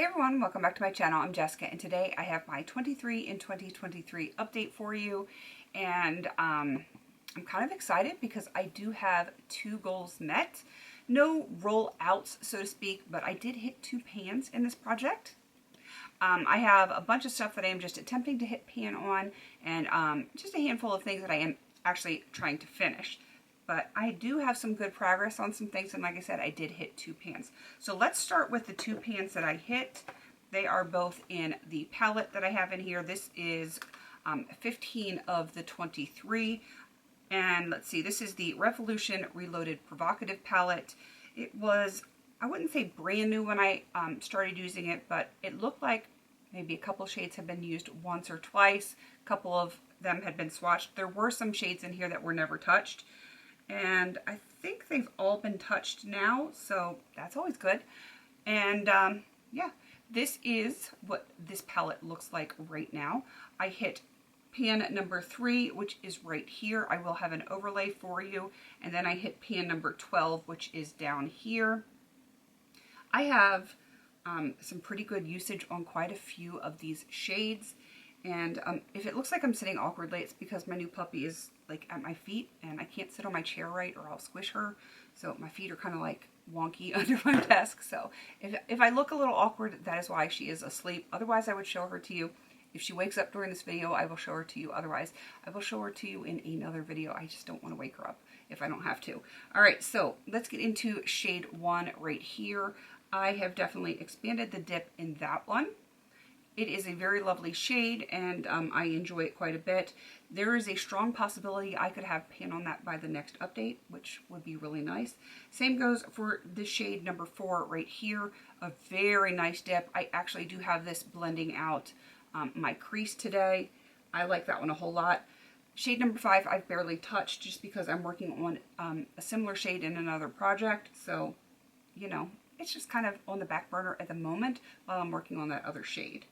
everyone, welcome back to my channel. I'm Jessica, and today I have my 23 in 2023 update for you. And I'm kind of excited because I do have 2 goals met. No rollouts, so to speak, but I did hit 2 pans in this project. I have a bunch of stuff that I am just attempting to hit pan on, and just a handful of things that I am actually trying to finish. But I do have some good progress on some things, and like I said, I did hit 2 pans. So let's start with the 2 pans that I hit. They are both in the palette that I have in here. This is 15 of the 23. And let's see, this is the Revolution Reloaded Provocative palette. It was, I wouldn't say brand new when I started using it, but it looked like maybe a couple shades have been used once or twice. A couple of them had been swatched. There were some shades in here that were never touched. And I think they've all been touched now, so that's always good. And yeah, this is what this palette looks like right now. I hit pan number 3, which is right here. I will have an overlay for you. And then I hit pan number 12, which is down here. I have some pretty good usage on quite a few of these shades. And if it looks like I'm sitting awkwardly, it's because my new puppy is like at my feet and I can't sit on my chair right or I'll squish her. So my feet are kind of like wonky under my desk. So if I look a little awkward, that is why she is asleep. Otherwise, I would show her to you. If she wakes up during this video, I will show her to you. Otherwise, I will show her to you in another video. I just don't want to wake her up if I don't have to. All right, so let's get into shade 1 right here. I have definitely expanded the dip in that one. It is a very lovely shade, and I enjoy it quite a bit. There is a strong possibility I could have pan on that by the next update, which would be really nice. Same goes for the shade number 4 right here. A very nice dip. I actually do have this blending out my crease today. I like that one a whole lot. Shade number 5 I've barely touched just because I'm working on a similar shade in another project. So, you know, it's just kind of on the back burner at the moment while I'm working on that other shade.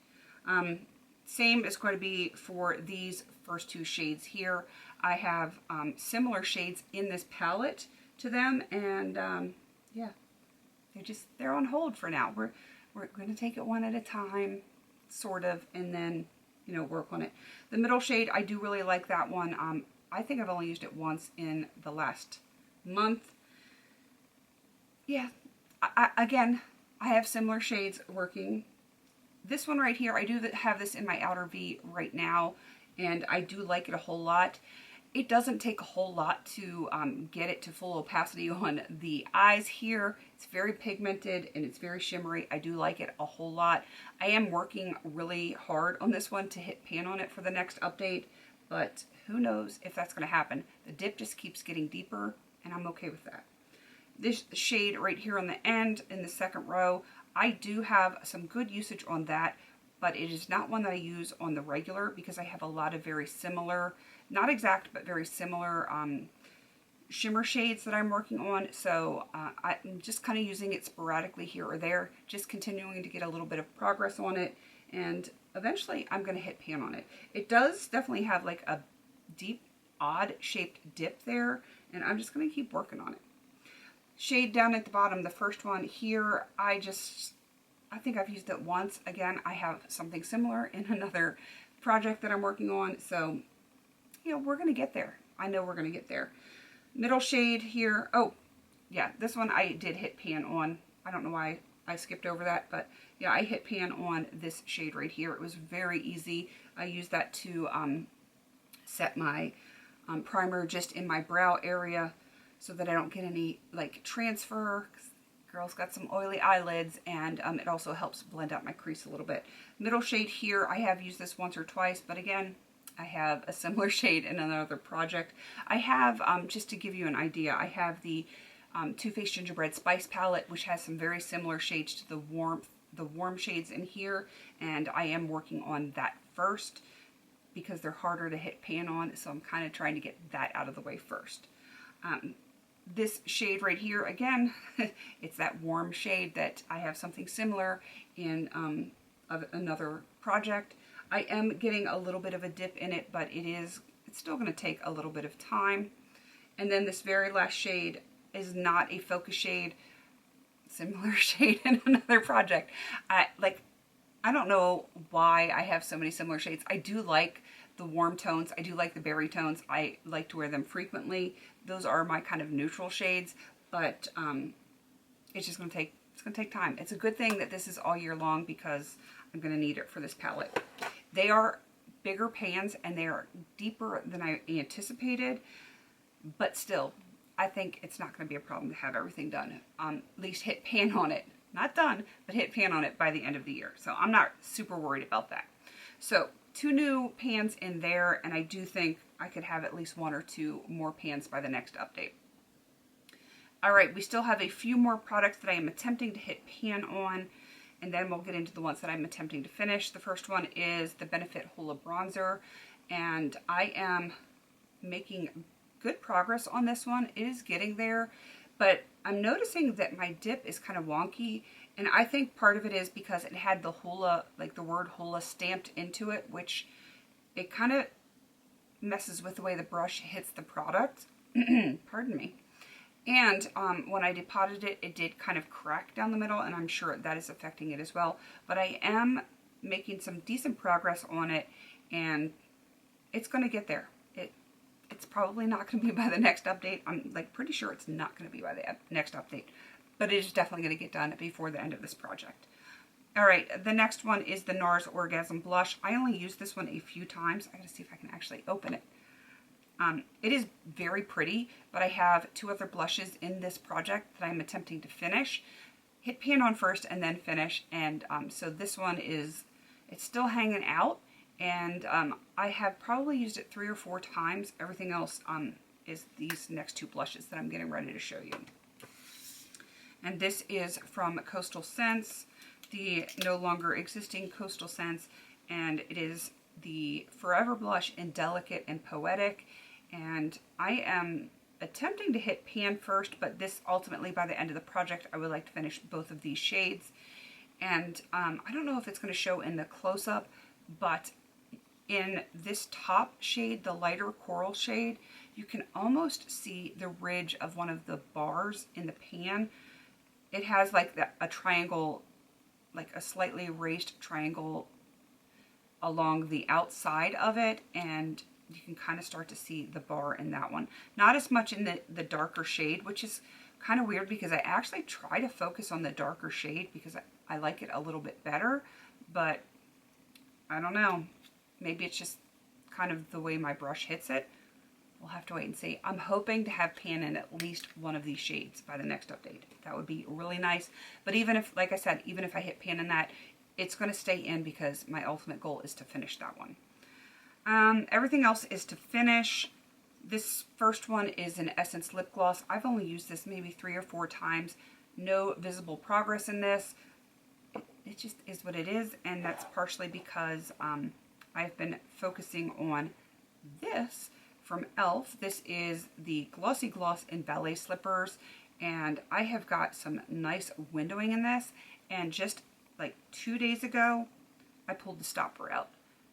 Same is going to be for these first 2 shades here. I have similar shades in this palette to them, and yeah, they're on hold for now. We're going to take it one at a time, sort of, and then, you know, work on it. The middle shade, I do really like that one. I think I've only used it once in the last month. Yeah, again, I have similar shades working. This one right here, I do have this in my outer V right now, and I do like it a whole lot. It doesn't take a whole lot to get it to full opacity on the eyes here. It's very pigmented and it's very shimmery. I do like it a whole lot. I am working really hard on this one to hit pan on it for the next update, but who knows if that's going to happen. The dip just keeps getting deeper, and I'm okay with that. This shade right here on the end in the second row, I do have some good usage on that, but it is not one that I use on the regular because I have a lot of very similar, not exact, but very similar shimmer shades that I'm working on. So I'm just kind of using it sporadically here or there, just continuing to get a little bit of progress on it. And eventually I'm going to hit pan on it. It does definitely have like a deep, odd shaped dip there, and I'm just going to keep working on it. Shade down at the bottom, the first one here, I think I've used it once. Again, I have something similar in another project that I'm working on. So, you know, we're going to get there. I know we're going to get there. Middle shade here. Oh, yeah, this one I did hit pan on. I don't know why I skipped over that, but yeah, I hit pan on this shade right here. It was very easy. I used that to set my primer just in my brow area, so that I don't get any like transfer. Girl's got some oily eyelids, and it also helps blend out my crease a little bit. Middle shade here, I have used this once or twice, but again, I have a similar shade in another project. I have, just to give you an idea, I have the Too Faced Gingerbread Spice palette, which has some very similar shades to the warm shades in here, and I am working on that first because they're harder to hit pan on, so I'm kind of trying to get that out of the way first. This shade right here, again, it's that warm shade that I have something similar in another project. I am getting a little bit of a dip in it, but it's still going to take a little bit of time. And then this very last shade is not a focus shade. similar shade in another project. I don't know why I have so many similar shades. I do like the warm tones. I do like the berry tones. I like to wear them frequently. Those are my kind of neutral shades, but it's just it's gonna take time. It's a good thing that this is all year long because I'm gonna need it for this palette. They are bigger pans and they are deeper than I anticipated, but still, I think it's not gonna be a problem to have everything done. At least hit pan on it. Not done, but hit pan on it by the end of the year. So I'm not super worried about that. So 2 new pans in there, and I do think I could have at least 1 or 2 more pans by the next update. All right, we still have a few more products that I am attempting to hit pan on, and then we'll get into the ones that I'm attempting to finish. The first one is the Benefit Hoola Bronzer, and I am making good progress on this one. It is getting there, but I'm noticing that my dip is kind of wonky, and I think part of it is because it had the Hoola, like the word Hoola stamped into it, which it kind of messes with the way the brush hits the product. Pardon me. And when I depotted it, it did kind of crack down the middle, and I'm sure that is affecting it as well. But I am making some decent progress on it, and it's going to get there. It's probably not going to be by the next update. I'm like pretty sure it's not going to be by the next update, but it is definitely going to get done before the end of this project. All right, the next one is the NARS Orgasm Blush. I only used this one a few times. I got to see if I can actually open it. It is very pretty, but I have 2 other blushes in this project that I'm attempting to finish. Hit pan on first and then finish, and so this one it's still hanging out, and I have probably used it 3 or 4 times. Everything else is these next 2 blushes that I'm getting ready to show you. And this is from Coastal Scents, the no longer existing Coastal Scents, and it is the Forever Blush in Delicate and Poetic. And I am attempting to hit pan first, but this ultimately, by the end of the project, I would like to finish both of these shades. And I don't know if it's going to show in the close-up, but in this top shade, the lighter coral shade, you can almost see the ridge of one of the bars in the pan. It has like a triangle, like a slightly raised triangle along the outside of it, and you can kind of start to see the bar in that one. Not as much in the darker shade, which is kind of weird because I actually try to focus on the darker shade because I like it a little bit better, but I don't know. Maybe it's just kind of the way my brush hits it. We'll have to wait and see. I'm hoping to have pan in at least one of these shades by the next update. That would be really nice. But even if, like I said, even if I hit pan in that, it's going to stay in because my ultimate goal is to finish that one. Everything else is to finish. This first one is an Essence lip gloss. I've only used this maybe 3 or 4 times. No visible progress in this. It just is what it is, and that's partially because I've been focusing on this from e.l.f. This is the Glossy Gloss in Ballet Slippers, and I have got some nice windowing in this, and just like 2 days ago, I pulled the stopper out.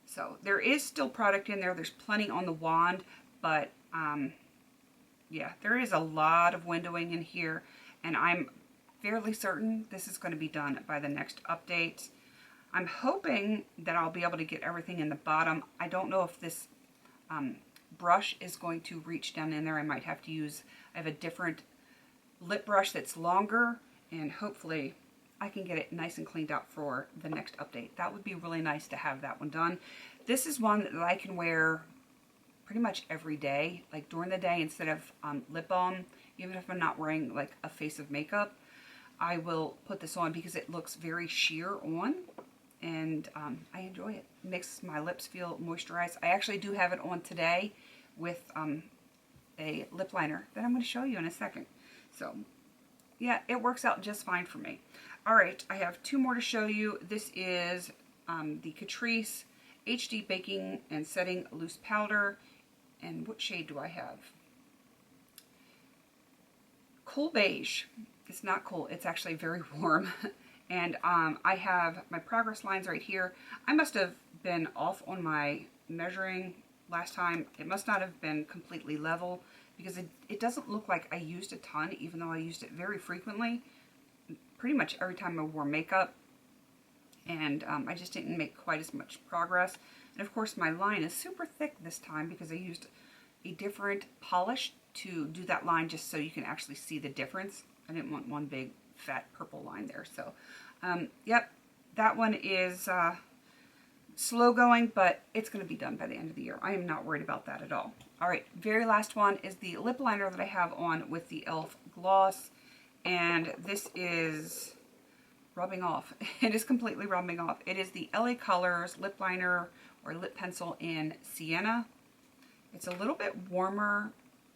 So there is still product in there. There's plenty on the wand, but yeah, there is a lot of windowing in here, and I'm fairly certain this is going to be done by the next update. I'm hoping that I'll be able to get everything in the bottom. I don't know if this brush is going to reach down in there. I might have to use, I have a different lip brush that's longer, and hopefully I can get it nice and cleaned out for the next update. That would be really nice to have that one done. This is one that I can wear pretty much every day, like during the day instead of lip balm. Even if I'm not wearing like a face of makeup, I will put this on because it looks very sheer on, and I enjoy it. It makes my lips feel moisturized. I actually do have it on today with a lip liner that I'm going to show you in a second. So yeah, it works out just fine for me. All right, I have 2 more to show you. This is the Catrice HD Baking and Setting Loose Powder. And what shade do I have? Cool Beige. It's not cool. It's actually very warm. And I have my progress lines right here. I must have been off on my measuring last time. It must not have been completely level because it doesn't look like I used a ton, even though I used it very frequently. pretty much every time I wore makeup, and I just didn't make quite as much progress. And of course my line is super thick this time because I used a different polish to do that line, just so you can actually see the difference. I didn't want one big fat purple line there. So yep, that one is slow going, but it's going to be done by the end of the year. I am not worried about that at all. All right, very last one is the lip liner that I have on with the e.l.f. gloss, and this is rubbing off. It is completely rubbing off. It is the LA Colors lip liner or lip pencil in Sienna. It's a little bit warmer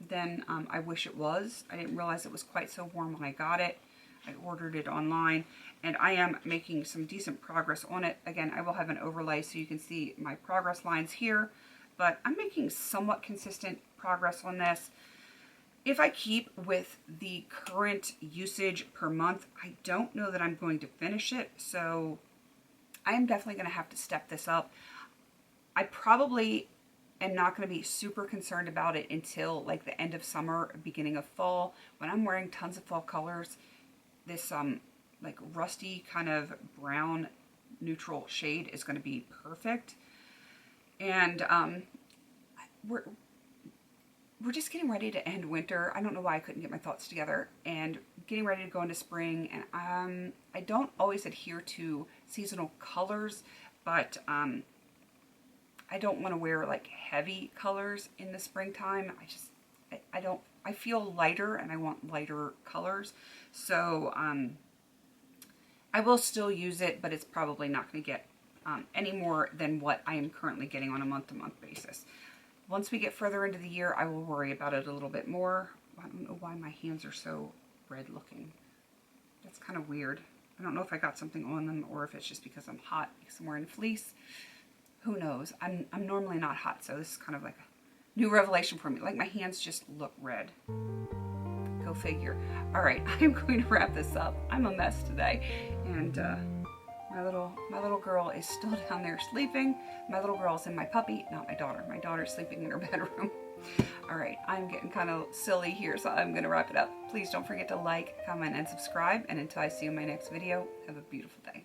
than I wish it was. I didn't realize it was quite so warm when I got it. I ordered it online, and I am making some decent progress on it. Again, I will have an overlay so you can see my progress lines here, but I'm making somewhat consistent progress on this. If I keep with the current usage per month, I don't know that I'm going to finish it, so I am definitely going to have to step this up. I probably am not going to be super concerned about it until like the end of summer, beginning of fall, when I'm wearing tons of fall colors. This like rusty kind of brown neutral shade is going to be perfect. And we're just getting ready to end winter. I don't know why I couldn't get my thoughts together, and getting ready to go into spring. And I don't always adhere to seasonal colors, but I don't want to wear like heavy colors in the springtime. I feel lighter, and I want lighter colors. So I will still use it, but it's probably not going to get any more than what I am currently getting on a month-to-month basis. Once we get further into the year, I will worry about it a little bit more. I don't know why my hands are so red looking. That's kind of weird. I don't know if I got something on them or if it's just because I'm hot because I'm wearing fleece. Who knows? I'm normally not hot, so this is kind of like a new revelation for me. Like, my hands just look red. Go figure. All right, I'm going to wrap this up. I'm a mess today, and my little girl is still down there sleeping. My little girl's in my puppy, not my daughter. My daughter's sleeping in her bedroom. All right, I'm getting kind of silly here, so I'm going to wrap it up. Please don't forget to like, comment, and subscribe. And until I see you in my next video, have a beautiful day.